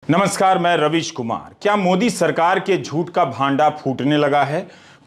नमस्कार, मैं रवीश कुमार। क्या मोदी सरकार के झूठ का भांडा फूटने लगा है?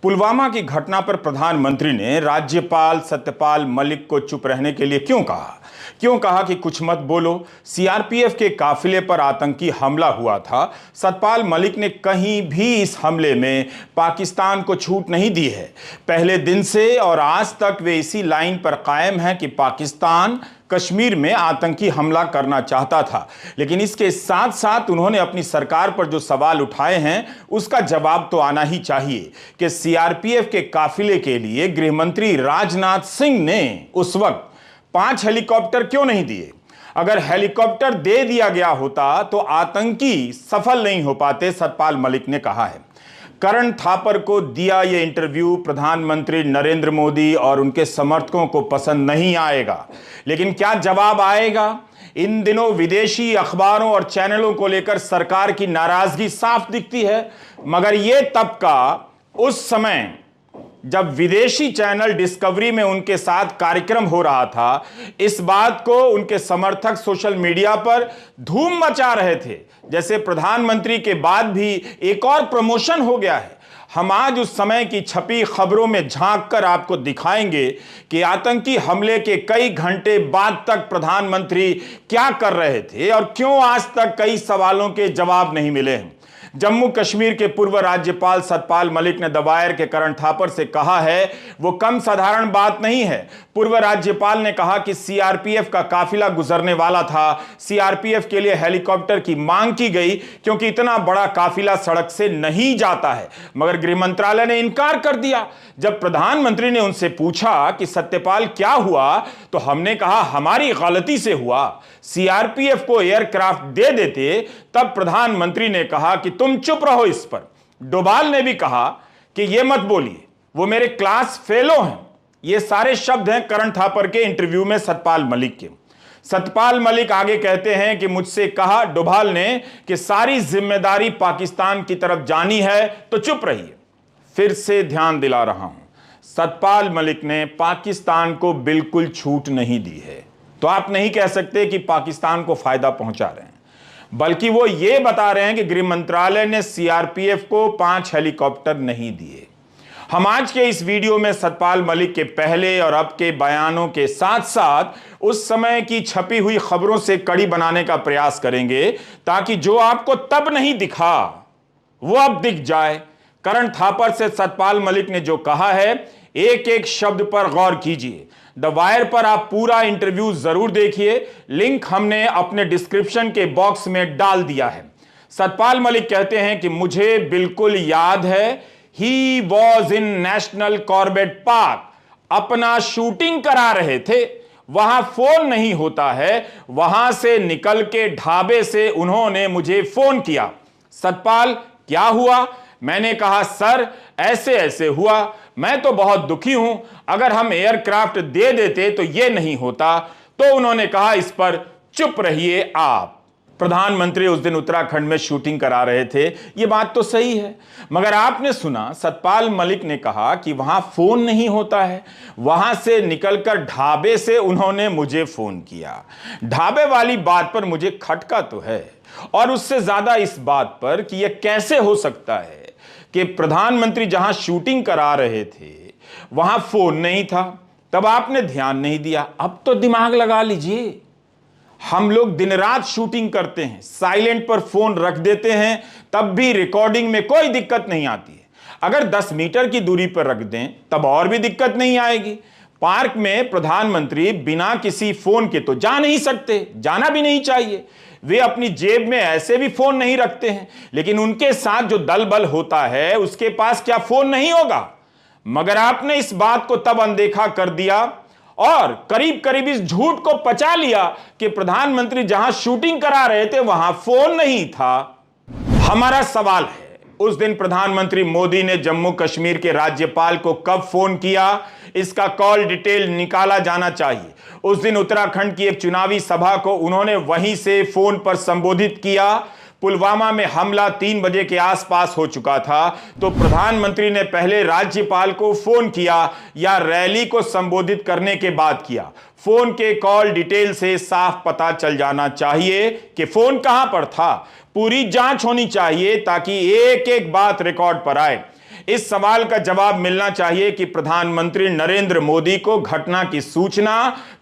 पुलवामा की घटना पर प्रधानमंत्री ने राज्यपाल सत्यपाल मलिक को चुप रहने के लिए क्यों कहा? क्यों कहा कि कुछ मत बोलो? सीआरपीएफ के काफिले पर आतंकी हमला हुआ था। सत्यपाल मलिक ने कहीं भी इस हमले में पाकिस्तान को छूट नहीं दी है। पहले दिन से और आज तक वे इसी लाइन पर कायम हैं कि पाकिस्तान कश्मीर में आतंकी हमला करना चाहता था। लेकिन इसके साथ साथ उन्होंने अपनी सरकार पर जो सवाल उठाए हैं उसका जवाब तो आना ही चाहिए कि सीआरपीएफ के काफिले के लिए गृहमंत्री राजनाथ सिंह ने उस वक्त 5 हेलीकॉप्टर क्यों नहीं दिए? अगर हेलीकॉप्टर दे दिया गया होता तो आतंकी सफल नहीं हो पाते, सत्यपाल मलिक ने कहा है। करण थापर को दिया यह इंटरव्यू प्रधानमंत्री नरेंद्र मोदी और उनके समर्थकों को पसंद नहीं आएगा, लेकिन क्या जवाब आएगा? इन दिनों विदेशी अखबारों और चैनलों को लेकर सरकार की नाराजगी साफ दिखती है, मगर यह तबका उस समय जब विदेशी चैनल डिस्कवरी में उनके साथ कार्यक्रम हो रहा था, इस बात को उनके समर्थक सोशल मीडिया पर धूम मचा रहे थे जैसे प्रधानमंत्री के बाद भी एक और प्रमोशन हो गया है। हम आज उस समय की छपी खबरों में झांक कर आपको दिखाएंगे कि आतंकी हमले के कई घंटे बाद तक प्रधानमंत्री क्या कर रहे थे और क्यों आज तक कई सवालों के जवाब नहीं मिले हैं। जम्मू कश्मीर के पूर्व राज्यपाल सत्यपाल मलिक ने द वायर के करण थापर से कहा है वो कम साधारण बात नहीं है। पूर्व राज्यपाल ने कहा कि सीआरपीएफ का काफिला गुजरने वाला था। सीआरपीएफ के लिए हेलीकॉप्टर की मांग की गई क्योंकि इतना बड़ा काफिला सड़क से नहीं जाता है, मगर गृह मंत्रालय ने इनकार कर दिया। जब प्रधानमंत्री ने उनसे पूछा कि सत्यपाल क्या हुआ, तो हमने कहा हमारी गलती से हुआ, सीआरपीएफ को एयरक्राफ्ट दे देते। तब प्रधानमंत्री ने कहा कि तुम चुप रहो इस पर। डोभाल ने भी कहा कि यह मत बोलिए, वो मेरे क्लास फेलो हैं। ये सारे शब्द हैं करण थापर के इंटरव्यू में सत्यपाल मलिक के। सत्यपाल मलिक आगे कहते हैं कि मुझसे कहा डोभाल ने कि सारी जिम्मेदारी पाकिस्तान की तरफ जानी है तो चुप रहिए। फिर से ध्यान दिला रहा हूं, सत्यपाल मलिक ने पाकिस्तान को बिल्कुल छूट नहीं दी है। तो आप नहीं कह सकते कि पाकिस्तान को फायदा पहुंचा रहे हैं, बल्कि वो ये बता रहे हैं कि गृह मंत्रालय ने सीआरपीएफ को 5 हेलीकॉप्टर नहीं दिए। हम आज के इस वीडियो में सत्यपाल मलिक के पहले और अब के बयानों के साथ साथ उस समय की छपी हुई खबरों से कड़ी बनाने का प्रयास करेंगे ताकि जो आपको तब नहीं दिखा वो अब दिख जाए। करण थापर से सत्यपाल मलिक ने जो कहा है, एक एक शब्द पर गौर कीजिए। द वायर पर आप पूरा इंटरव्यू जरूर देखिए, लिंक हमने अपने डिस्क्रिप्शन के बॉक्स में डाल दिया है। सत्यपाल मलिक कहते हैं कि मुझे बिल्कुल याद है, he was in national Corbett park, अपना शूटिंग करा रहे थे, वहां फोन नहीं होता है, वहां से निकल के ढाबे से उन्होंने मुझे फोन किया। सत्यपाल क्या हुआ? मैंने कहा सर ऐसे ऐसे हुआ, मैं तो बहुत दुखी हूं, अगर हम एयरक्राफ्ट दे देते तो यह नहीं होता। तो उन्होंने कहा इस पर चुप रहिए आप। प्रधानमंत्री उस दिन उत्तराखंड में शूटिंग करा रहे थे, यह बात तो सही है, मगर आपने सुना सत्यपाल मलिक ने कहा कि वहां फोन नहीं होता है, वहां से निकलकर ढाबे से उन्होंने मुझे फोन किया। ढाबे वाली बात पर मुझे खटका तो है, और उससे ज्यादा इस बात पर कि यह कैसे हो सकता है कि प्रधानमंत्री जहां शूटिंग करा रहे थे वहां फोन नहीं था, तब आपने ध्यान नहीं दिया। अब तो दिमाग लगा लीजिए, हम लोग दिन रात शूटिंग करते हैं, साइलेंट पर फोन रख देते हैं, तब भी रिकॉर्डिंग में कोई दिक्कत नहीं आती है। अगर 10 मीटर की दूरी पर रख दें तब और भी दिक्कत नहीं आएगी। पार्क में प्रधानमंत्री बिना किसी फोन के तो जा नहीं सकते, जाना भी नहीं चाहिए। वे अपनी जेब में ऐसे भी फोन नहीं रखते हैं, लेकिन उनके साथ जो दल बल होता है उसके पास क्या फोन नहीं होगा? मगर आपने इस बात को तब अनदेखा कर दिया और करीब करीब इस झूठ को पचा लिया कि प्रधानमंत्री जहां शूटिंग करा रहे थे वहां फोन नहीं था। हमारा सवाल है, उस दिन प्रधानमंत्री मोदी ने जम्मू कश्मीर के राज्यपाल को कब फोन किया? इसका कॉल डिटेल निकाला जाना चाहिए। उस दिन उत्तराखंड की एक चुनावी सभा को उन्होंने वहीं से फोन पर संबोधित किया। पुलवामा में हमला 3 बजे के आसपास हो चुका था, तो प्रधानमंत्री ने पहले राज्यपाल को फोन किया या रैली को संबोधित करने के बाद किया? फोन के कॉल डिटेल से साफ पता चल जाना चाहिए कि फोन कहां पर था। पूरी जांच होनी चाहिए ताकि एक एक बात रिकॉर्ड पर आए। इस सवाल का जवाब मिलना चाहिए कि प्रधानमंत्री नरेंद्र मोदी को घटना की सूचना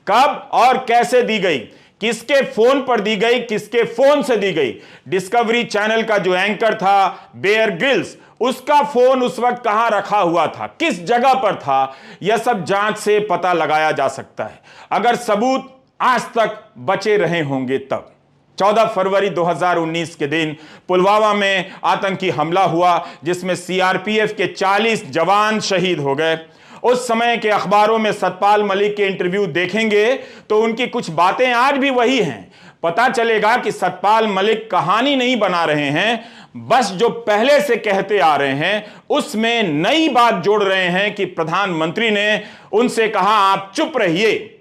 कब और कैसे दी गई, किसके फोन पर दी गई, किसके फोन से दी गई। डिस्कवरी चैनल का जो एंकर था बेयर ग्रिल्स, उसका फोन उस वक्त कहां रखा हुआ था, किस जगह पर था, यह सब जांच से पता लगाया जा सकता है, अगर सबूत आज तक बचे रहे होंगे तब। 14 फरवरी 2019 के दिन पुलवामा में आतंकी हमला हुआ जिसमें सीआरपीएफ के 40 जवान शहीद हो गए। उस समय के अखबारों में सतपाल मलिक के इंटरव्यू देखेंगे तो उनकी कुछ बातें आज भी वही हैं। पता चलेगा कि सतपाल मलिक कहानी नहीं बना रहे हैं, बस जो पहले से कहते आ रहे हैं उसमें नई बात जोड़ रहे हैं कि प्रधानमंत्री ने उनसे कहा आप चुप रहिए।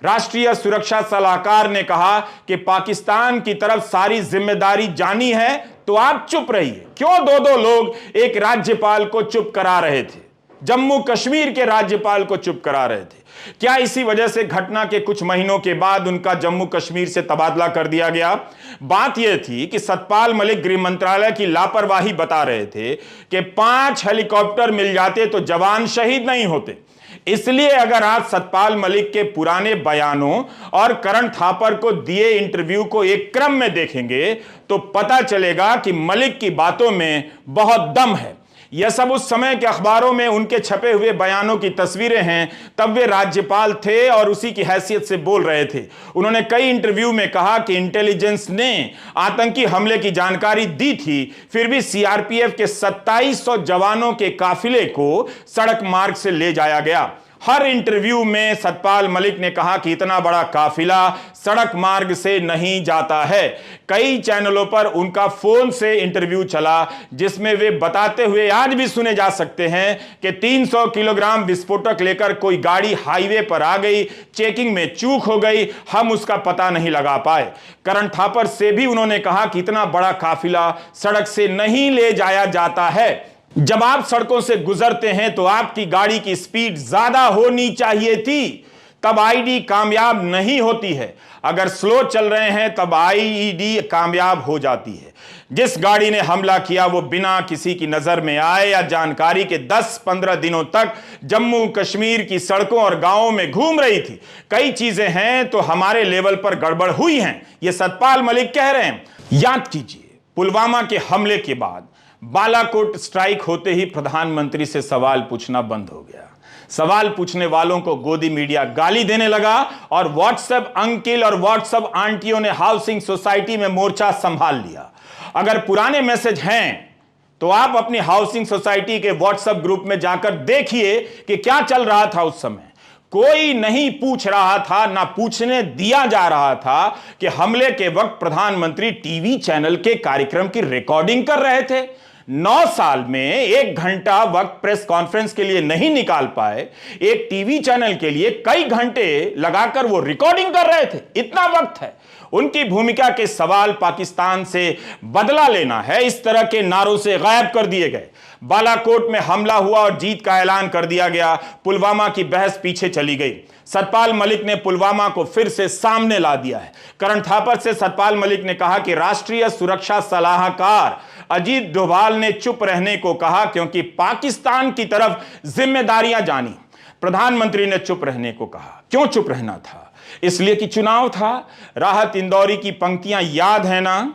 राष्ट्रीय सुरक्षा सलाहकार ने कहा कि पाकिस्तान की तरफ सारी जिम्मेदारी जानी है तो आप चुप रहिए। क्यों दो लोग एक राज्यपाल को चुप करा रहे थे, जम्मू कश्मीर के राज्यपाल को चुप करा रहे थे? क्या इसी वजह से घटना के कुछ महीनों के बाद उनका जम्मू कश्मीर से तबादला कर दिया गया? बात यह थी कि सतपाल मलिक गृह मंत्रालय की लापरवाही बता रहे थे कि 5 हेलीकॉप्टर मिल जाते तो जवान शहीद नहीं होते। इसलिए अगर आप सतपाल मलिक के पुराने बयानों और करण थापर को दिए इंटरव्यू को एक क्रम में देखेंगे तो पता चलेगा कि मलिक की बातों में बहुत दम है। यह सब उस समय के अखबारों में उनके छपे हुए बयानों की तस्वीरें हैं, तब वे राज्यपाल थे और उसी की हैसियत से बोल रहे थे। उन्होंने कई इंटरव्यू में कहा कि इंटेलिजेंस ने आतंकी हमले की जानकारी दी थी, फिर भी सीआरपीएफ के 2700 जवानों के काफिले को सड़क मार्ग से ले जाया गया। हर इंटरव्यू में सतपाल मलिक ने कहा कि इतना बड़ा काफिला सड़क मार्ग से नहीं जाता है। कई चैनलों पर उनका फोन से इंटरव्यू चला जिसमें वे बताते हुए आज भी सुने जा सकते हैं कि 300 किलोग्राम विस्फोटक लेकर कोई गाड़ी हाईवे पर आ गई, चेकिंग में चूक हो गई, हम उसका पता नहीं लगा पाए। करण थापर से भी उन्होंने कहा कि इतना बड़ा काफिला सड़क से नहीं ले जाया जाता है। जब आप सड़कों से गुजरते हैं तो आपकी गाड़ी की स्पीड ज्यादा होनी चाहिए थी, तब आईडी कामयाब नहीं होती है। अगर स्लो चल रहे हैं तब आईडी कामयाब हो जाती है। जिस गाड़ी ने हमला किया वो बिना किसी की नजर में आए या जानकारी के 10-15 दिनों तक जम्मू कश्मीर की सड़कों और गांवों में घूम रही थी। कई चीजें हैं तो हमारे लेवल पर गड़बड़ हुई हैं, ये सतपाल मलिक कह रहे हैं। याद कीजिए, पुलवामा के हमले के बाद बालाकोट स्ट्राइक होते ही प्रधानमंत्री से सवाल पूछना बंद हो गया। सवाल पूछने वालों को गोदी मीडिया गाली देने लगा और व्हाट्सएप अंकिल और व्हाट्सएप आंटियों ने हाउसिंग सोसाइटी में मोर्चा संभाल लिया। अगर पुराने मैसेज हैं तो आप अपनी हाउसिंग सोसाइटी के व्हाट्सएप ग्रुप में जाकर देखिए कि क्या चल रहा था उस समय। कोई नहीं पूछ रहा था, ना पूछने दिया जा रहा था कि हमले के वक्त प्रधानमंत्री टीवी चैनल के कार्यक्रम की रिकॉर्डिंग कर रहे थे। 9 साल में 1 घंटा वक्त प्रेस कॉन्फ्रेंस के लिए नहीं निकाल पाए, एक टीवी चैनल के लिए कई घंटे लगाकर वो रिकॉर्डिंग कर रहे थे। इतना वक्त है। उनकी भूमिका के सवाल पाकिस्तान से बदला लेना है, इस तरह के नारों से गायब कर दिए गए। बालाकोट में हमला हुआ और जीत का ऐलान कर दिया गया। पुलवामा की बहस पीछे चली गई। सतपाल मलिक ने पुलवामा को फिर से सामने ला दिया है। करण थापर से सतपाल मलिक ने कहा कि राष्ट्रीय सुरक्षा सलाहकार अजीत डोभाल ने चुप रहने को कहा क्योंकि पाकिस्तान की तरफ जिम्मेदारियां जानी। प्रधानमंत्री ने चुप रहने को कहा। क्यों चुप रहना था? इसलिए कि चुनाव था। राहत इंदौरी की पंक्तियां याद है ना?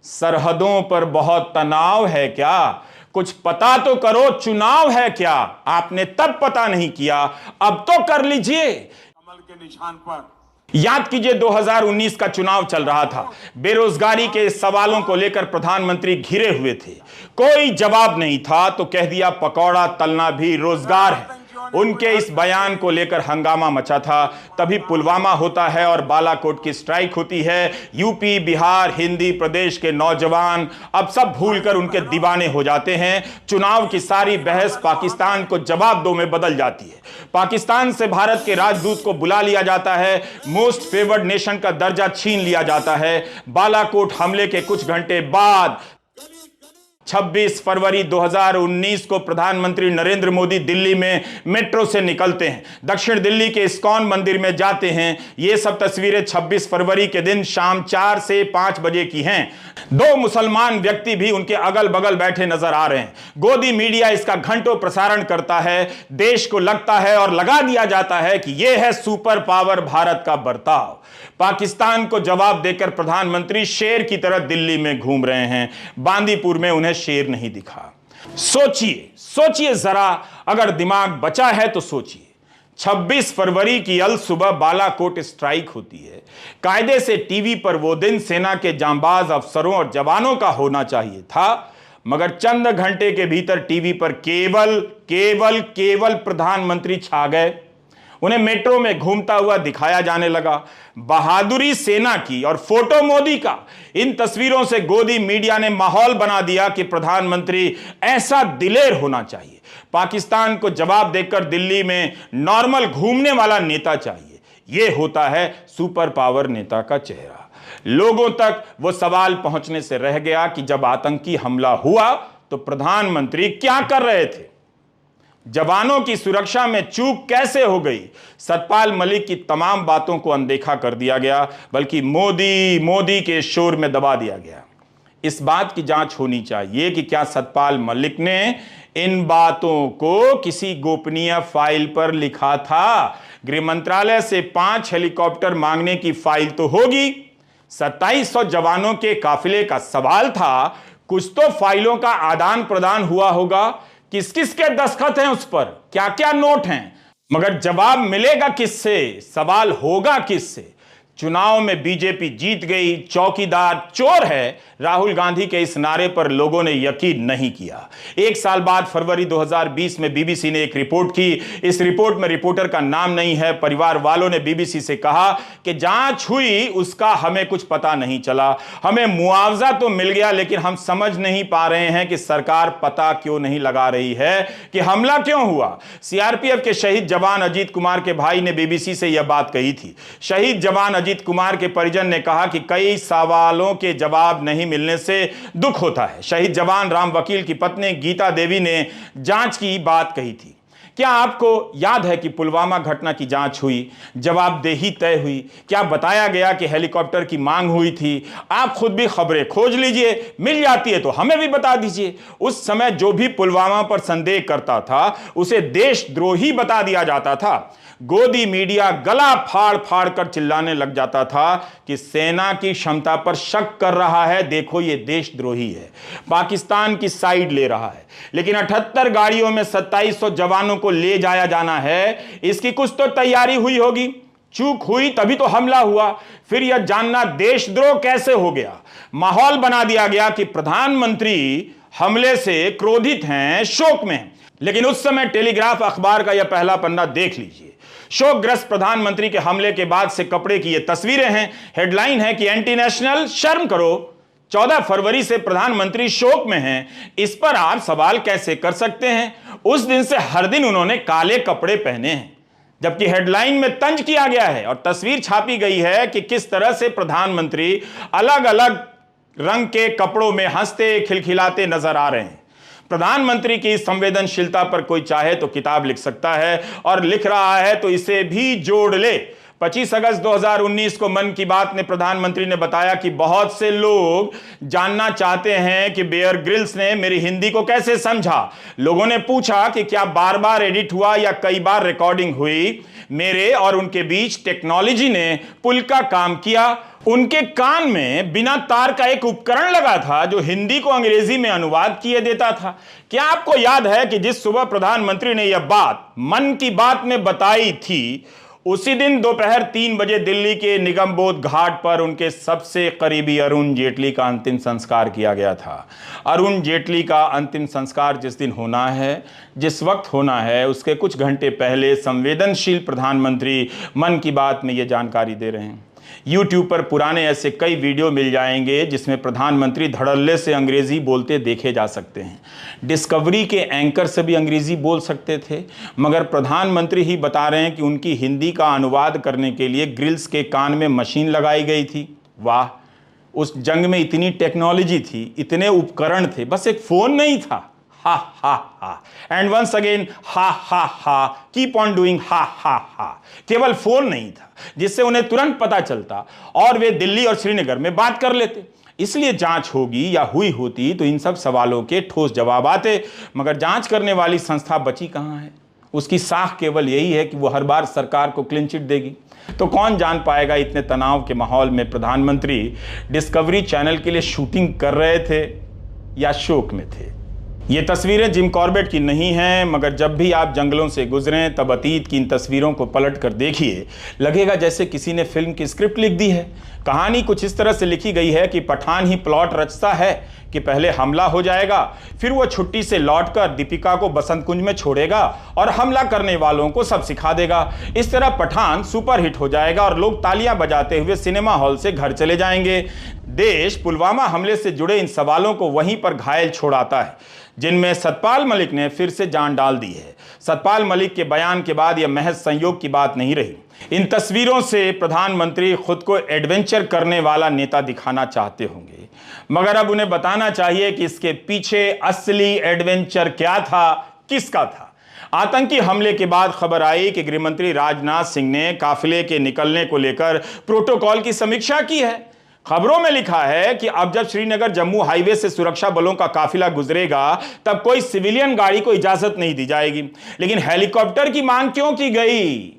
सरहदों पर बहुत तनाव है क्या, कुछ पता तो करो चुनाव है क्या। आपने तब पता नहीं किया, अब तो कर लीजिए। कमल के निशान पर याद कीजिए 2019 का चुनाव चल रहा था। बेरोजगारी के सवालों को लेकर प्रधानमंत्री घिरे हुए थे। कोई जवाब नहीं था तो कह दिया पकौड़ा तलना भी रोजगार है। उनके इस बयान को लेकर हंगामा मचा था। तभी पुलवामा होता है और बालाकोट की स्ट्राइक होती है। यूपी, बिहार, हिंदी प्रदेश के नौजवान अब सब भूलकर उनके दीवाने हो जाते हैं। चुनाव की सारी बहस पाकिस्तान को जवाब दो में बदल जाती है। पाकिस्तान से भारत के राजदूत को बुला लिया जाता है। मोस्ट फेवर्ड नेशन का दर्जा छीन लिया जाता है। बालाकोट हमले के कुछ घंटे बाद 26 फरवरी 2019 को प्रधानमंत्री नरेंद्र मोदी दिल्ली में मेट्रो से निकलते हैं, दक्षिण दिल्ली के इस्कॉन मंदिर में जाते हैं। ये सब तस्वीरें 26 फरवरी के दिन शाम 4 से 5 बजे की हैं। 2 मुसलमान व्यक्ति भी उनके अगल बगल बैठे नजर आ रहे हैं। गोदी मीडिया इसका घंटों प्रसारण करता है। देश को लगता है और लगा दिया जाता है कि यह है सुपर पावर भारत का बर्ताव। पाकिस्तान को जवाब देकर प्रधानमंत्री शेर की तरह दिल्ली में घूम रहे हैं। बांदीपुर में उन्हें शेर नहीं दिखा। सोचिए जरा, अगर दिमाग बचा है तो सोचिए। 26 फरवरी की अल सुबह बालाकोट स्ट्राइक होती है। कायदे से टीवी पर वो दिन सेना के जांबाज अफसरों और जवानों का होना चाहिए था, मगर चंद घंटे के भीतर टीवी पर केवल प्रधानमंत्री छा गए। उन्हें मेट्रो में घूमता हुआ दिखाया जाने लगा। बहादुरी सेना की और फोटो मोदी का। इन तस्वीरों से गोदी मीडिया ने माहौल बना दिया कि प्रधानमंत्री ऐसा दिलेर होना चाहिए। पाकिस्तान को जवाब देकर दिल्ली में नॉर्मल घूमने वाला नेता चाहिए। यह होता है सुपर पावर नेता का चेहरा। लोगों तक वो सवाल पहुंचने से रह गया कि जब आतंकी हमला हुआ तो प्रधानमंत्री क्या कर रहे थे? जवानों की सुरक्षा में चूक कैसे हो गई? सतपाल मलिक की तमाम बातों को अनदेखा कर दिया गया, बल्कि मोदी के शोर में दबा दिया गया। इस बात की जांच होनी चाहिए कि क्या सतपाल मलिक ने इन बातों को किसी गोपनीय फाइल पर लिखा था? गृह मंत्रालय से 5 हेलीकॉप्टर मांगने की फाइल तो होगी। 2700 जवानों के काफिले का सवाल था। कुछ तो फाइलों का आदान प्रदान हुआ होगा। किस किस के दस्तखत हैं उस पर, क्या क्या नोट हैं, मगर जवाब मिलेगा किससे? सवाल होगा किससे? चुनाव में बीजेपी जीत गई, चौकीदार चोर है, राहुल गांधी के इस नारे पर लोगों ने यकीन नहीं किया। 1 साल बाद फरवरी 2020 में बीबीसी ने एक रिपोर्ट की। इस रिपोर्ट में रिपोर्टर का नाम नहीं है। परिवार वालों ने बीबीसी से कहा कि जांच हुई, उसका हमें कुछ पता नहीं चला। हमें मुआवजा तो मिल गया, लेकिन हम समझ नहीं पा रहे हैं कि सरकार पता क्यों नहीं लगा रही है कि हमला क्यों हुआ। सीआरपीएफ के शहीद जवान अजीत कुमार के भाई ने बीबीसी से यह बात कही थी। शहीद जवान अजीत कुमार के परिजन ने कहा कि कई सवालों के जवाब नहीं मिलने से दुख होता है। शहीद जवान राम वकील की पत्नी गीता देवी ने जांच की बात कही थी। क्या आपको याद है कि पुलवामा घटना की जांच हुई, जवाबदेही तय हुई? क्या बताया गया कि हेलीकॉप्टर की मांग हुई थी? आप खुद भी खबरें खोज लीजिए, मिल जाती है तो हमें भी बता दीजिए। उस समय जो भी पुलवामा पर संदेह करता था उसे देशद्रोही बता दिया जाता था। गोदी मीडिया गला फाड़ फाड़ कर चिल्लाने लग जाता था कि सेना की क्षमता पर शक कर रहा है, देखो ये देशद्रोही है, पाकिस्तान की साइड ले रहा है। लेकिन 78 गाड़ियों में 2700 जवानों को ले जाया जाना है, इसकी कुछ तो तैयारी हुई होगी। चूक हुई तभी तो हमला हुआ। फिर यह जानना देशद्रोह कैसे हो गया। माहौल बना दिया गया कि प्रधानमंत्री हमले से क्रोधित हैं, शोक में हैं। लेकिन उस समय टेलीग्राफ अखबार का यह पहला पन्ना देख लीजिए। शोकग्रस्त प्रधानमंत्री के हमले के बाद से कपड़े की ये तस्वीरें हैं। हेडलाइन है कि एंटी नेशनल, शर्म करो। 14 फरवरी से प्रधानमंत्री शोक में हैं। इस पर आप सवाल कैसे कर सकते हैं? उस दिन से हर दिन उन्होंने काले कपड़े पहने हैं, जबकि हेडलाइन में तंज किया गया है और तस्वीर छापी गई है कि किस तरह से प्रधानमंत्री अलग अलग रंग के कपड़ों में हंसते खिलखिलाते नजर आ रहे हैं। प्रधानमंत्री की संवेदनशीलता पर कोई चाहे तो किताब लिख सकता है, और लिख रहा है तो इसे भी जोड़ ले। 25 अगस्त 2019 को मन की बात में प्रधानमंत्री ने बताया कि बहुत से लोग जानना चाहते हैं कि बेयर ग्रिल्स ने मेरी हिंदी को कैसे समझा। लोगों ने पूछा कि क्या बार बार एडिट हुआ या कई बार रिकॉर्डिंग हुई। मेरे और उनके बीच टेक्नोलॉजी ने पुल का काम किया। उनके कान में बिना तार का एक उपकरण लगा था जो हिंदी को अंग्रेजी में अनुवाद किए देता था। क्या आपको याद है कि जिस सुबह प्रधानमंत्री ने यह बात मन की बात में बताई थी, उसी दिन दोपहर 3 बजे दिल्ली के निगमबोध घाट पर उनके सबसे करीबी अरुण जेटली का अंतिम संस्कार किया गया था। अरुण जेटली का अंतिम संस्कार जिस दिन होना है, जिस वक्त होना है, उसके कुछ घंटे पहले संवेदनशील प्रधानमंत्री मन की बात में यह जानकारी दे रहे हैं। YouTube पर पुराने ऐसे कई वीडियो मिल जाएंगे जिसमें प्रधानमंत्री धड़ल्ले से अंग्रेजी बोलते देखे जा सकते हैं। डिस्कवरी के एंकर से भी अंग्रेजी बोल सकते थे, मगर प्रधानमंत्री ही बता रहे हैं कि उनकी हिंदी का अनुवाद करने के लिए ग्रिल्स के कान में मशीन लगाई गई थी। वाह, उस जंग में इतनी टेक्नोलॉजी थी, इतने उपकरण थे, बस एक फोन नहीं था। हा हा हा एंड वंस अगेन हा हा हा, कीप ऑन डूइंग हा हा हा। केवल फोन नहीं था जिससे उन्हें तुरंत पता चलता और वे दिल्ली और श्रीनगर में बात कर लेते। इसलिए जांच होगी या हुई होती तो इन सब सवालों के ठोस जवाब आते, मगर जांच करने वाली संस्था बची कहां है? उसकी साख केवल यही है कि वो हर बार सरकार को क्लीन चिट देगी। तो कौन जान पाएगा इतने तनाव के माहौल में प्रधानमंत्री डिस्कवरी चैनल के लिए शूटिंग कर रहे थे या शोक में थे। ये तस्वीरें जिम कॉर्बेट की नहीं हैं, मगर जब भी आप जंगलों से गुजरें तब अतीत की इन तस्वीरों को पलट कर देखिए, लगेगा जैसे किसी ने फिल्म की स्क्रिप्ट लिख दी है। कहानी कुछ इस तरह से लिखी गई है कि पठान ही प्लॉट रचता है कि पहले हमला हो जाएगा, फिर वो छुट्टी से लौटकर दीपिका को बसंत कुंज में छोड़ेगा और हमला करने वालों को सब सिखा देगा। इस तरह पठान सुपरहिट हो जाएगा और लोग तालियां बजाते हुए सिनेमा हॉल से घर चले जाएंगे। देश पुलवामा हमले से जुड़े इन सवालों को वहीं पर घायल छोड़ाता है, जिनमें सतपाल मलिक ने फिर से जान डाल दी है। सतपाल मलिक के बयान के बाद यह महज संयोग की बात नहीं रही। इन तस्वीरों से प्रधानमंत्री खुद को एडवेंचर करने वाला नेता दिखाना चाहते होंगे, मगर अब उन्हें बताना चाहिए कि इसके पीछे असली एडवेंचर क्या था, किसका था। आतंकी हमले के बाद खबर आई कि गृहमंत्री राजनाथ सिंह ने काफिले के निकलने को लेकर प्रोटोकॉल की समीक्षा की है। खबरों में लिखा है कि अब जब श्रीनगर जम्मू हाईवे से सुरक्षा बलों का काफिला गुजरेगा तब कोई सिविलियन गाड़ी को इजाजत नहीं दी जाएगी। लेकिन हेलीकॉप्टर की मांग क्यों की गई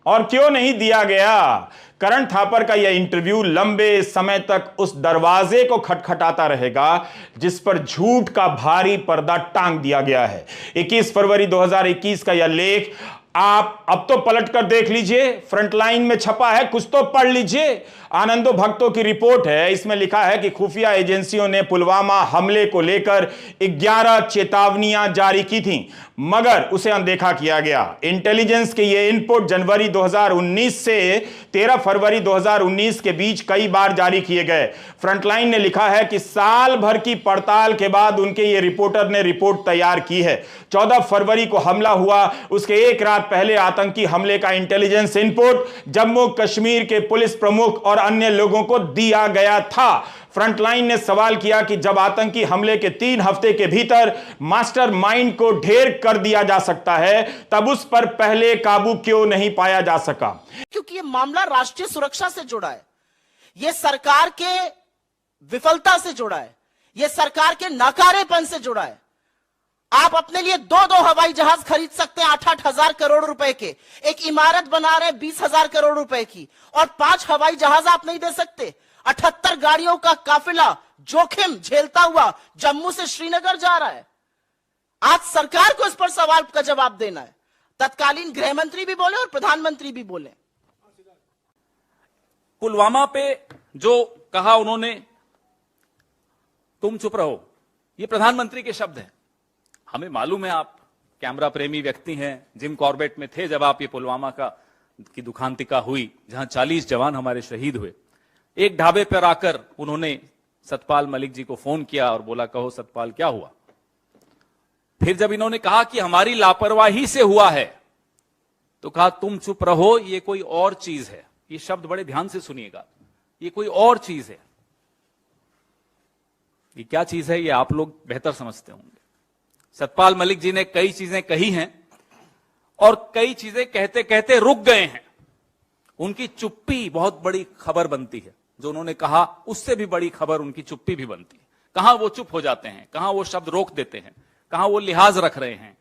और क्यों नहीं दिया गया? करण थापर का यह इंटरव्यू लंबे समय तक उस दरवाजे को खटखटाता रहेगा जिस पर झूठ का भारी पर्दा टांग दिया गया है। 21 फरवरी 2021 का यह लेख आप अब तो पलट कर देख लीजिए, फ्रंटलाइन में छपा है, कुछ तो पढ़ लीजिए। आनंदो भक्तों की रिपोर्ट है, इसमें लिखा है कि खुफिया एजेंसियों ने पुलवामा हमले को लेकर 11 चेतावनियां जारी की थीं, मगर उसे अनदेखा किया गया। इंटेलिजेंस के ये इनपुट जनवरी 2019 से 13 फरवरी 2019 के बीच कई बार जारी किए गए। फ्रंटलाइन ने लिखा है कि साल भर की पड़ताल के बाद उनके ये रिपोर्टर ने रिपोर्ट तैयार की है। 14 फरवरी को हमला हुआ, उसके एक रात पहले आतंकी हमले का इंटेलिजेंस इनपुट जम्मू कश्मीर के पुलिस प्रमुख और अन्य लोगों को दिया गया था। फ्रंटलाइन ने सवाल किया कि जब आतंकी हमले के 3 हफ्ते के भीतर मास्टरमाइंड को ढेर कर दिया जा सकता है, तब उस पर पहले काबू क्यों नहीं पाया जा सका? क्योंकि यह मामला राष्ट्रीय सुरक्षा से जुड़ा है, यह सरकार के विफलता से जुड़ा है, यह सरकार के नाकारेपन से जुड़ा है। आप अपने लिए 2-2 हवाई जहाज खरीद सकते हैं 8-8 हजार करोड़ रुपए के, एक इमारत बना रहे 20,000 करोड़ रुपए की, और 5 हवाई जहाज आप नहीं दे सकते। 78 गाड़ियों का काफिला जोखिम झेलता हुआ जम्मू से श्रीनगर जा रहा है। आज सरकार को इस पर सवाल का जवाब देना है। तत्कालीन गृह मंत्री भी बोले और प्रधानमंत्री भी बोले। पुलवामा पे जो कहा उन्होंने, तुम चुप रहो, ये प्रधानमंत्री के शब्द हैं। हमें मालूम है आप कैमरा प्रेमी व्यक्ति हैं, जिम कॉर्बेट में थे जब आप ये पुलवामा की दुखांतिका हुई, जहां 40 जवान हमारे शहीद हुए। एक ढाबे पर आकर उन्होंने सतपाल मलिक जी को फोन किया और बोला, कहो सतपाल क्या हुआ? फिर जब इन्होंने कहा कि हमारी लापरवाही से हुआ है, तो कहा तुम चुप रहो, ये कोई और चीज है। ये शब्द बड़े ध्यान से सुनिएगा, ये कोई और चीज है। ये क्या चीज है ये आप लोग बेहतर समझते होंगे। सतपाल मलिक जी ने कई चीजें कही हैं और कई चीजें कहते कहते रुक गए हैं। उनकी चुप्पी बहुत बड़ी खबर बनती है। जो उन्होंने कहा उससे भी बड़ी खबर उनकी चुप्पी भी बनती है। कहां वो चुप हो जाते हैं, कहां वो शब्द रोक देते हैं, कहां वो लिहाज रख रहे हैं,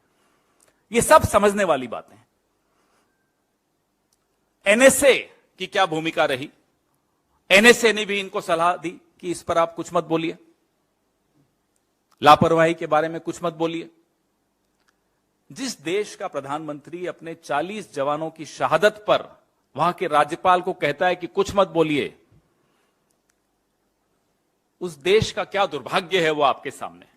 ये सब समझने वाली बातें हैं। एनएसए की क्या भूमिका रही? एनएसए ने भी इनको सलाह दी कि इस पर आप कुछ मत बोलिए, लापरवाही के बारे में कुछ मत बोलिए। जिस देश का प्रधानमंत्री अपने 40 जवानों की शहादत पर वहां के राज्यपाल को कहता है कि कुछ मत बोलिए, उस देश का क्या दुर्भाग्य है वो आपके सामने।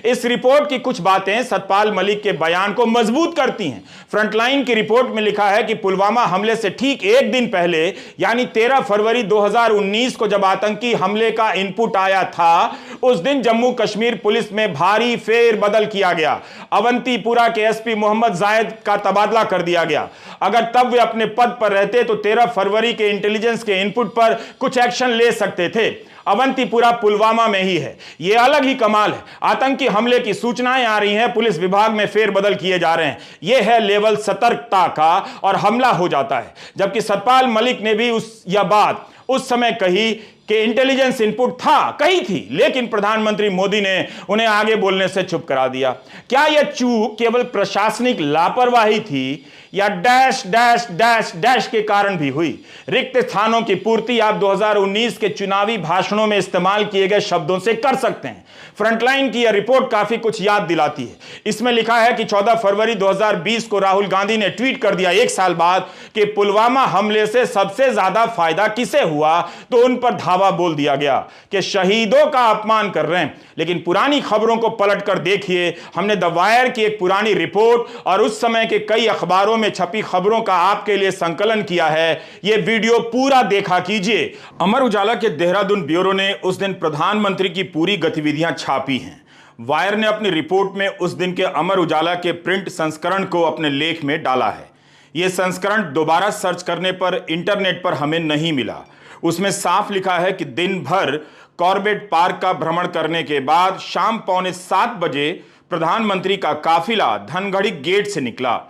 इस रिपोर्ट की कुछ बातें सतपाल मलिक के बयान को मजबूत करती हैं। फ्रंटलाइन की रिपोर्ट में लिखा है कि पुलवामा हमले से ठीक एक दिन पहले यानी 13 फरवरी 2019 को जब आतंकी हमले का इनपुट आया था, उस दिन जम्मू कश्मीर पुलिस में भारी फेरबदल किया गया। अवंतीपुरा के एसपी मोहम्मद जायद का तबादला कर दिया गया। अगर तब वे अपने पद पर रहते तो 13 फरवरी के इंटेलिजेंस के इनपुट पर कुछ एक्शन ले सकते थे। अवंतीपुरा पुलवामा में ही है। यह अलग ही कमाल है। आतंकी हमले की सूचनाएं आ रही हैं, पुलिस विभाग में फेरबदल किए जा रहे हैं। यह है लेवल सतर्कता का और हमला हो जाता है। जबकि सतपाल मलिक ने भी यह बात उस समय कही कि इंटेलिजेंस इनपुट था, कही थी, लेकिन प्रधानमंत्री मोदी ने उन्हें आगे बोलने से चुप करा दिया। क्या यह चूक केवल प्रशासनिक लापरवाही थी या डैश डैश डैश डैश के कारण भी हुई? रिक्त स्थानों की पूर्ति आप 2019 के चुनावी भाषणों में इस्तेमाल किए गए शब्दों से कर सकते हैं। फ्रंटलाइन की यह रिपोर्ट काफी कुछ याद दिलाती है। इसमें लिखा है कि 14 फरवरी 2020 को राहुल गांधी ने ट्वीट कर दिया, एक साल बाद, कि पुलवामा हमले से सबसे ज्यादा फायदा किसे हुआ, तो उन पर धावा बोल दिया गया कि शहीदों का अपमान कर रहे हैं। लेकिन पुरानी खबरों को पलटकर देखिए। हमने द वायर की एक पुरानी रिपोर्ट और उस समय के कई अखबारों में छपी खबरों का आपके लिए संकलन किया है। यह वीडियो पूरा देखा कीजिए। अमर उजाला के देहरादून ब्यूरो ने उस दिन प्रधानमंत्री की पूरी गतिविधियां छापी हैं। वायर ने अपनी रिपोर्ट में उस दिन के अमर उजाला के प्रिंट संस्करण को अपने लेख में डाला है। यह संस्करण दोबारा सर्च करने पर इंटरनेट पर हमें नहीं मिला। उसमें साफ लिखा है कि दिन भर कॉर्बेट पार्क का भ्रमण करने के बाद शाम 6:45 बजे प्रधानमंत्री का काफिला धनगढ़ी गेट से निकला।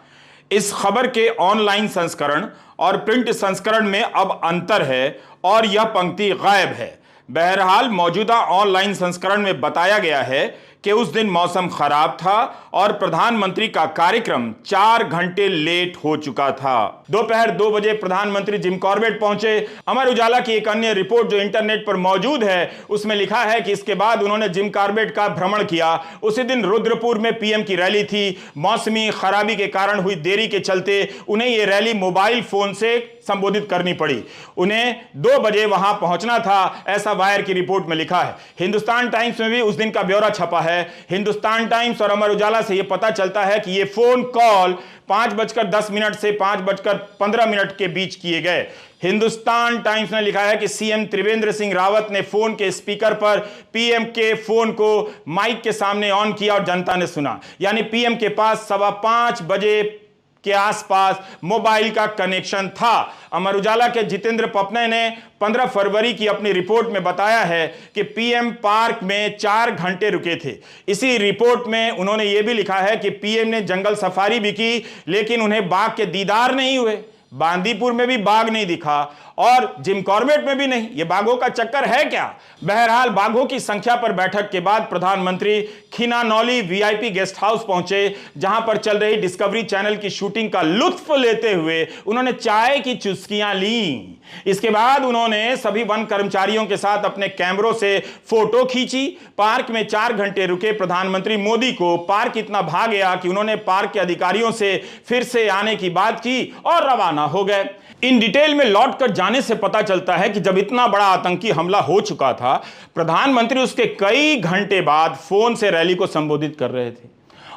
इस खबर के ऑनलाइन संस्करण और प्रिंट संस्करण में अब अंतर है और यह पंक्ति गायब है। बहरहाल मौजूदा ऑनलाइन संस्करण में बताया गया है कि उस दिन मौसम खराब था और प्रधानमंत्री का कार्यक्रम 4 घंटे लेट हो चुका था। दोपहर 2 बजे प्रधानमंत्री जिम कॉर्बेट पहुंचे। अमर उजाला की एक अन्य रिपोर्ट जो इंटरनेट पर मौजूद है, उसमें लिखा है कि इसके बाद उन्होंने जिम कॉर्बेट का भ्रमण किया। उसी दिन रुद्रपुर में पीएम की रैली थी। मौसमी खराबी के कारण हुई देरी के चलते उन्हें यह रैली मोबाइल फोन से संबोधित करनी पड़ी। उन्हें 2 बजे वहां पहुंचना था, ऐसा वायर की रिपोर्ट में लिखा है। हिंदुस्तान टाइम्स में भी उस दिन का ब्यौरा छपा है। हिंदुस्तान टाइम्स और अमर उजाला से यह पता चलता है कि यह फोन कॉल 5:10 से 5:15 के बीच किए गए। हिंदुस्तान टाइम्स ने लिखा है कि सीएम त्रिवेंद्र सिंह रावत ने फोन के स्पीकर पर पीएम के फोन को माइक के सामने ऑन किया और जनता ने सुना। यानी पीएम के पास 5:15 बजे के आसपास मोबाइल का कनेक्शन था। अमर उजाला के जितेंद्र पपने ने 15 फरवरी की अपनी रिपोर्ट में बताया है कि पीएम पार्क में 4 घंटे रुके थे। इसी रिपोर्ट में उन्होंने यह भी लिखा है कि पीएम ने जंगल सफारी भी की, लेकिन उन्हें बाघ के दीदार नहीं हुए। बांदीपुर में भी बाघ नहीं दिखा और जिम कॉर्बेट में भी नहीं। यह बाघों का चक्कर है क्या? बहरहाल बाघों की संख्या पर बैठक के बाद प्रधानमंत्री खिनानौली वीआईपी गेस्ट हाउस पहुंचे, जहां पर चल रही डिस्कवरी चैनल की शूटिंग का लुत्फ लेते हुए उन्होंने चाय की चुस्कियां ली। इसके बाद उन्होंने सभी वन कर्मचारियों के साथ अपने कैमरों से फोटो खींची। पार्क में 4 घंटे रुके प्रधानमंत्री मोदी को पार्क इतना भा गया कि उन्होंने पार्क के अधिकारियों से फिर से आने की बात की और रवाना हो गए। इन डिटेल में लौटकर जाने से पता चलता है कि जब इतना बड़ा आतंकी हमला हो चुका था, प्रधानमंत्री उसके कई घंटे बाद फोन से रैली को संबोधित कर रहे थे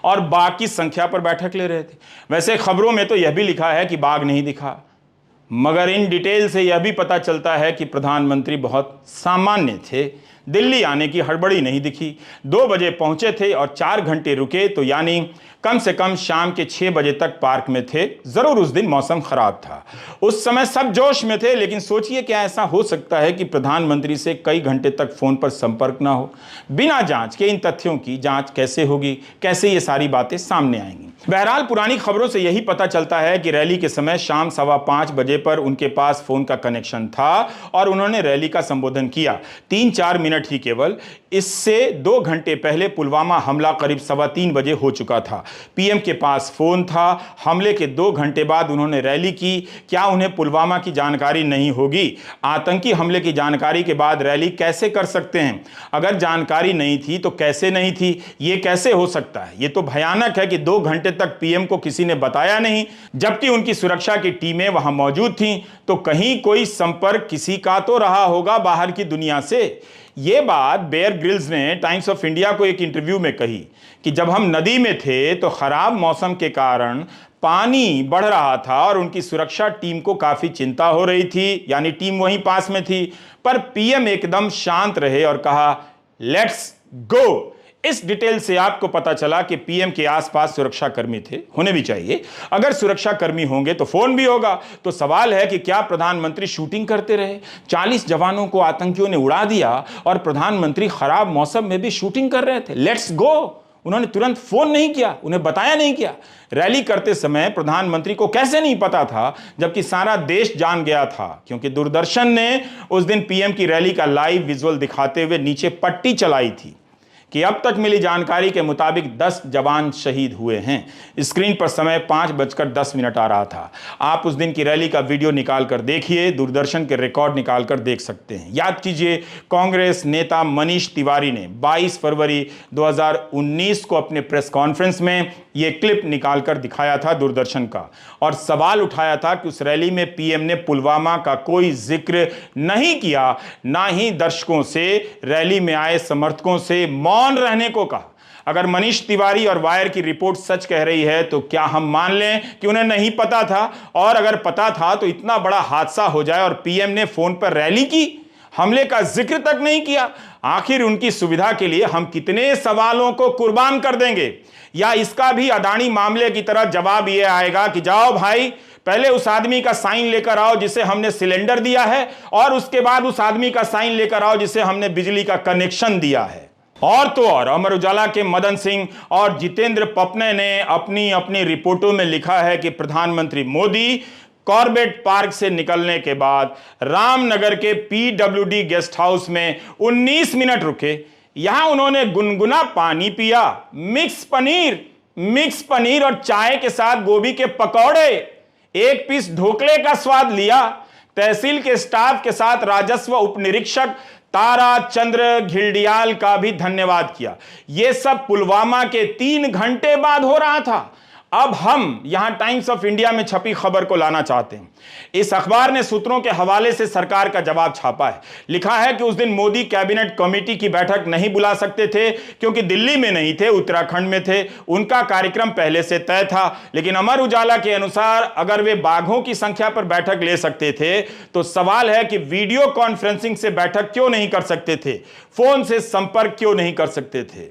और बाघ की संख्या पर बैठक ले रहे थे। वैसे खबरों में तो यह भी लिखा है कि बाघ नहीं दिखा, मगर इन डिटेल से यह भी पता चलता है कि प्रधानमंत्री बहुत सामान्य थे। दिल्ली आने की हड़बड़ी नहीं दिखी। 2 बजे पहुंचे थे और 4 घंटे रुके, तो यानी कम से कम शाम के 6 बजे तक पार्क में थे। जरूर उस दिन मौसम खराब था, उस समय सब जोश में थे, लेकिन सोचिए क्या ऐसा हो सकता है कि प्रधानमंत्री से कई घंटे तक फोन पर संपर्क ना हो? बिना जांच के इन तथ्यों की जांच कैसे होगी? कैसे ये सारी बातें सामने आएंगी? बहरहाल पुरानी खबरों से यही पता चलता है कि रैली के समय शाम 5:15 बजे पर उनके पास फोन का कनेक्शन था और उन्होंने रैली का संबोधन किया। 3-4 मिनट ही केवल। इससे 2 घंटे पहले पुलवामा हमला करीब 3:15 बजे हो चुका था। पीएम के पास फोन था। हमले के 2 घंटे बाद उन्होंने रैली की। क्या उन्हें पुलवामा की जानकारी नहीं होगी? आतंकी हमले की जानकारी के बाद रैली कैसे कर सकते हैं? अगर जानकारी नहीं थी तो कैसे नहीं थी? ये कैसे हो सकता है? ये तो भयानक है कि 2 घंटे तक पीएम को किसी ने बताया नहीं, जबकि उनकी सुरक्षा की टीमें वहां मौजूद थीं। तो कहीं कोई संपर्क किसी का तो रहा होगा बाहर की दुनिया से। यह बात बेयर ग्रिल्स ने टाइम्स ऑफ इंडिया को एक इंटरव्यू में कही कि जब हम नदी में थे तो खराब मौसम के कारण पानी बढ़ रहा था और उनकी सुरक्षा टीम को काफी चिंता हो रही थी, यानी टीम वहीं पास में थी। पर पीएम एकदम शांत रहे और कहा लेट्स गो। इस डिटेल से आपको पता चला कि पीएम के आसपास सुरक्षा कर्मी थे, होने भी चाहिए। अगर सुरक्षा कर्मी होंगे तो फोन भी होगा। तो सवाल है कि क्या प्रधानमंत्री शूटिंग करते रहे? 40 जवानों को आतंकियों ने उड़ा दिया और प्रधानमंत्री खराब मौसम में भी शूटिंग कर रहे थे। Let's go. उन्होंने तुरंत फोन नहीं किया, उन्हें बताया नहीं किया। रैली करते समय प्रधानमंत्री को कैसे नहीं पता था, जबकि सारा देश जान गया था, क्योंकि दूरदर्शन ने उस दिन पीएम की रैली का लाइव विजुअल दिखाते हुए नीचे पट्टी चलाई थी कि अब तक मिली जानकारी के मुताबिक 10 जवान शहीद हुए हैं। स्क्रीन पर समय 5:10 आ रहा था। आप उस दिन की रैली का वीडियो निकाल कर देखिए, दूरदर्शन के रिकॉर्ड निकाल कर देख सकते हैं। याद कीजिए, कांग्रेस नेता मनीष तिवारी ने 22 फरवरी 2019 को अपने प्रेस कॉन्फ्रेंस में यह क्लिप निकालकर दिखाया था दूरदर्शन का, और सवाल उठाया था कि उस रैली में पीएम ने पुलवामा का कोई जिक्र नहीं किया, ना ही दर्शकों से, रैली में आए समर्थकों से मौन रहने को कहा। अगर मनीष तिवारी और वायर की रिपोर्ट सच कह रही है तो क्या हम मान लें कि उन्हें नहीं पता था? और अगर पता था तो इतना बड़ा हादसा हो जाए और पीएम ने फोन पर रैली की, हमले का जिक्र तक नहीं किया? आखिर उनकी सुविधा के लिए हम कितने सवालों को कुर्बान कर देंगे? या इसका भी अडानी मामले की तरह जवाब यह आएगा कि जाओ भाई, पहले उस आदमी का साइन लेकर आओ जिसे हमने सिलेंडर दिया है, और उसके बाद उस आदमी का साइन लेकर आओ जिसे हमने बिजली का कनेक्शन दिया है। और तो और अमर उजाला के मदन सिंह और जितेंद्र पपने ने अपनी अपनी रिपोर्टों में लिखा है कि प्रधानमंत्री मोदी कॉर्बेट पार्क से निकलने के बाद रामनगर के पीडब्ल्यूडी गेस्ट हाउस में 19 मिनट रुके। यहां उन्होंने गुनगुना पानी पिया, मिक्स पनीर और चाय के साथ गोभी के पकौड़े, एक पीस ढोकले का स्वाद लिया। तहसील के स्टाफ के साथ राजस्व उपनिरीक्षक तारा चंद्र घिल्डियाल का भी धन्यवाद किया। यह सब पुलवामा के 3 घंटे बाद हो रहा था। अब हम यहां टाइम्स ऑफ इंडिया में छपी खबर को लाना चाहते हैं। इस अखबार ने सूत्रों के हवाले से सरकार का जवाब छापा है। लिखा है कि उस दिन मोदी कैबिनेट कमेटी की बैठक नहीं बुला सकते थे क्योंकि दिल्ली में नहीं थे, उत्तराखंड में थे। उनका कार्यक्रम पहले से तय था। लेकिन अमर उजाला के अनुसार अगर वे बाघों की संख्या पर बैठक ले सकते थे तो सवाल है कि वीडियो कॉन्फ्रेंसिंग से बैठक क्यों नहीं कर सकते थे, फोन से संपर्क क्यों नहीं कर सकते थे।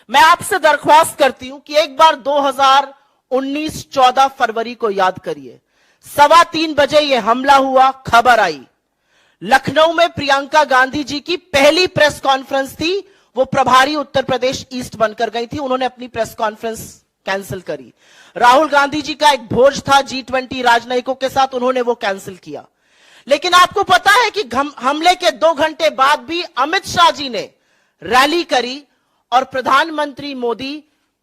मैं आपसे दरख्वास्त करती हूं कि एक बार 2019 14 फरवरी को याद करिए। 3:15 बजे यह हमला हुआ, खबर आई। लखनऊ में प्रियंका गांधी जी की पहली प्रेस कॉन्फ्रेंस थी। वो प्रभारी उत्तर प्रदेश ईस्ट बनकर गई थी, उन्होंने अपनी प्रेस कॉन्फ्रेंस कैंसिल करी। राहुल गांधी जी का एक भोज था G20 राजनयिकों के साथ, उन्होंने वो कैंसिल किया। लेकिन आपको पता है कि हमले के 2 घंटे बाद भी अमित शाह जी ने रैली करी और प्रधानमंत्री मोदी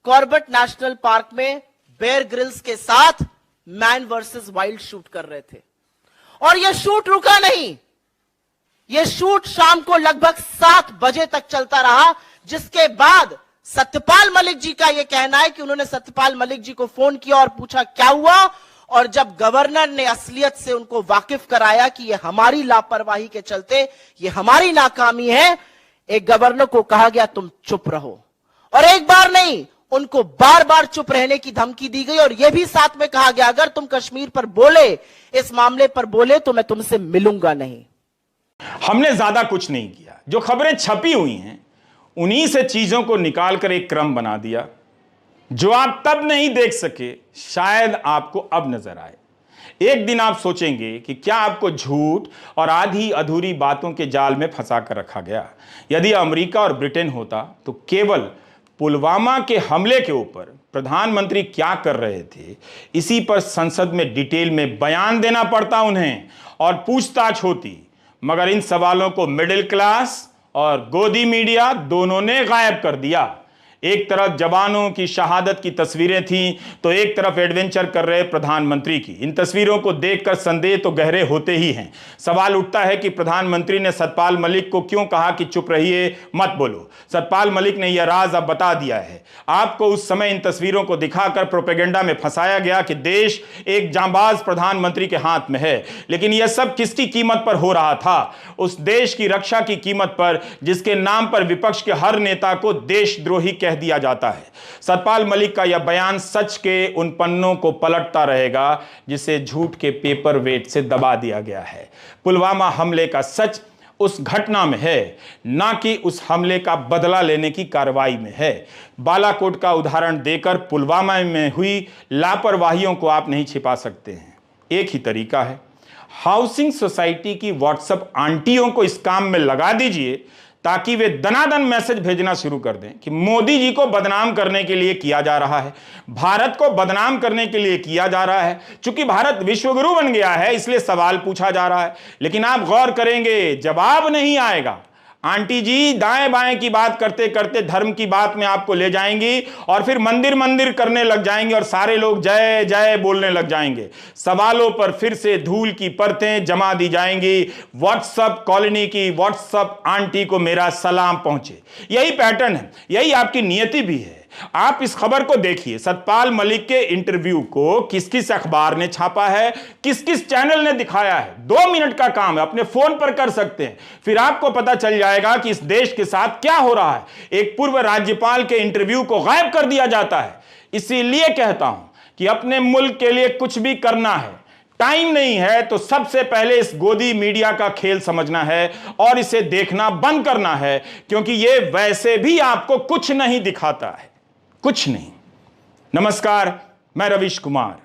कॉर्बेट नेशनल पार्क में बेयर ग्रिल्स के साथ मैन वर्सेस वाइल्ड शूट कर रहे थे। और यह शूट रुका नहीं, यह शूट शाम को लगभग 7 बजे तक चलता रहा, जिसके बाद सत्यपाल मलिक जी का यह कहना है कि उन्होंने सत्यपाल मलिक जी को फोन किया और पूछा क्या हुआ, और जब गवर्नर ने असलियत से उनको वाकिफ कराया कि यह हमारी लापरवाही के चलते, यह हमारी नाकामी है, एक गवर्नर को कहा गया तुम चुप रहो। और एक बार नहीं, उनको बार बार चुप रहने की धमकी दी गई, और यह भी साथ में कहा गया अगर तुम कश्मीर पर बोले, इस मामले पर बोले तो मैं तुमसे मिलूंगा नहीं। हमने ज्यादा कुछ नहीं किया। जो खबरें छपी हुई हैं उन्हीं से चीजों को निकालकर एक क्रम बना दिया। जो आप तब नहीं देख सके शायद आपको अब नजर आए। एक दिन आप सोचेंगे कि क्या आपको झूठ और आधी अधूरी बातों के जाल में फंसा कर रखा गया। यदि अमेरिका और ब्रिटेन होता तो केवल पुलवामा के हमले के ऊपर प्रधानमंत्री क्या कर रहे थे, इसी पर संसद में डिटेल में बयान देना पड़ता उन्हें और पूछताछ होती। मगर इन सवालों को मिडिल क्लास और गोदी मीडिया दोनों ने गायब कर दिया। एक तरफ जवानों की शहादत की तस्वीरें थीं तो एक तरफ एडवेंचर कर रहे प्रधानमंत्री की। इन तस्वीरों को देखकर संदेह तो गहरे होते ही हैं। सवाल उठता है कि प्रधानमंत्री ने सतपाल मलिक को क्यों कहा कि चुप रहिए, मत बोलो। सतपाल मलिक ने यह राज अब बता दिया है। आपको उस समय इन तस्वीरों को दिखाकर प्रोपेगेंडा में फंसाया गया कि देश एक जांबाज प्रधानमंत्री के हाथ में है, लेकिन यह सब किसकी कीमत पर हो रहा था? उस देश की रक्षा की कीमत पर जिसके नाम पर विपक्ष के हर नेता को देशद्रोही कह दिया जाता है। सतपाल मलिक का यह बयान सच के उन पन्नों को पलटता रहेगा जिसे झूठ के पेपर वेट से दबा दिया गया है। पुलवामा हमले का सच उस घटना में है, ना कि उस हमले का बदला लेने की कार्रवाई में है। बालाकोट का उदाहरण देकर पुलवामा में हुई लापरवाहियों को आप नहीं छिपा सकते हैं। एक ही तरीका है, हाउसिंग सोसाइटी की व्हाट्सएप आंटियों को इस काम में लगा दीजिए ताकि वे दनादन मैसेज भेजना शुरू कर दें कि मोदी जी को बदनाम करने के लिए किया जा रहा है, भारत को बदनाम करने के लिए किया जा रहा है। चूंकि भारत विश्वगुरु बन गया है इसलिए सवाल पूछा जा रहा है। लेकिन आप गौर करेंगे जवाब नहीं आएगा। आंटी जी दाएं बाएं की बात करते करते धर्म की बात में आपको ले जाएंगी और फिर मंदिर मंदिर करने लग जाएंगे और सारे लोग जय जय बोलने लग जाएंगे। सवालों पर फिर से धूल की परतें जमा दी जाएंगी। व्हाट्सएप कॉलोनी की व्हाट्सएप आंटी को मेरा सलाम पहुंचे। यही पैटर्न है, यही आपकी नियति भी है। आप इस खबर को देखिए, सतपाल मलिक के इंटरव्यू को किस किस अखबार ने छापा है, किस किस चैनल ने दिखाया है। 2 मिनट का काम है, अपने फोन पर कर सकते हैं। फिर आपको पता चल जाएगा कि इस देश के साथ क्या हो रहा है। एक पूर्व राज्यपाल के इंटरव्यू को गायब कर दिया जाता है। इसीलिए कहता हूं कि अपने मुल्क के लिए कुछ भी करना है, टाइम नहीं है तो सबसे पहले इस गोदी मीडिया का खेल समझना है और इसे देखना बंद करना है, क्योंकि यह वैसे भी आपको कुछ नहीं दिखाता है, कुछ नहीं। नमस्कार, मैं रविश कुमार।